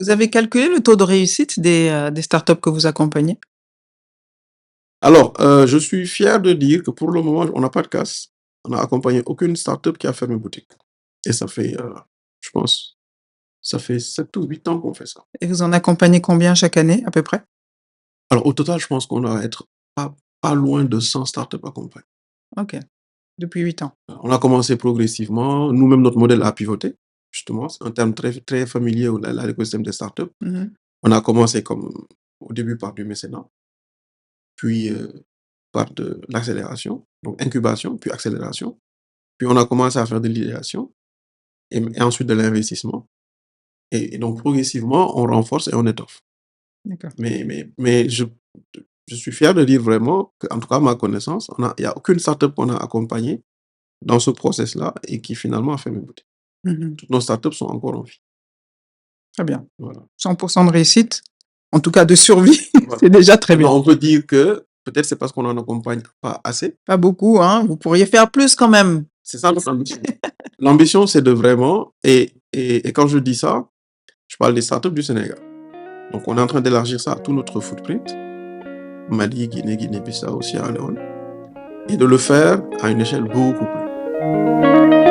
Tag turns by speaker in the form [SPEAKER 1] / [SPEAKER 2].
[SPEAKER 1] Vous avez calculé le taux de réussite des startups que vous accompagnez?
[SPEAKER 2] Alors, je suis fier de dire que pour le moment, on n'a pas de casse. On n'a accompagné aucune startup qui a fermé boutique et ça fait, je pense, ça fait 7 ou 8 ans qu'on fait ça.
[SPEAKER 1] Et vous en accompagnez combien chaque année, à peu près?
[SPEAKER 2] Alors au total, je pense qu'on doit être pas loin de 100 startups accompagnées.
[SPEAKER 1] OK, depuis 8 ans.
[SPEAKER 2] On a commencé progressivement, nous-mêmes notre modèle a pivoté, justement, c'est un terme très familier au à l'écosystème des startups.
[SPEAKER 1] Mmh.
[SPEAKER 2] On a commencé comme au début par du mécénat, puis, par de l'accélération, donc incubation, puis accélération. Puis on a commencé à faire de l'idéation et ensuite de l'investissement et donc progressivement, on renforce et on étoffe.
[SPEAKER 1] D'accord.
[SPEAKER 2] Mais je suis fier de dire vraiment qu'en tout cas à ma connaissance, il y a aucune startup qu'on a accompagnée dans ce process-là et qui finalement a fermé boutique.
[SPEAKER 1] Mmh.
[SPEAKER 2] Toutes nos startups sont encore en vie.
[SPEAKER 1] Très bien.
[SPEAKER 2] Voilà.
[SPEAKER 1] 100 de réussite, en tout cas de survie,
[SPEAKER 2] Voilà.
[SPEAKER 1] c'est déjà très bien.
[SPEAKER 2] Maintenant on peut dire que peut-être c'est parce qu'on en accompagne pas assez.
[SPEAKER 1] Pas beaucoup, hein, vous pourriez faire plus quand même.
[SPEAKER 2] C'est ça notre ambition. L'ambition, c'est de vraiment et quand je dis ça, je parle des startups du Sénégal. Donc on est en train d'élargir ça à tout notre footprint, Mali, Guinée, Guinée-Bissau, Sierra Leone et de le faire à une échelle beaucoup plus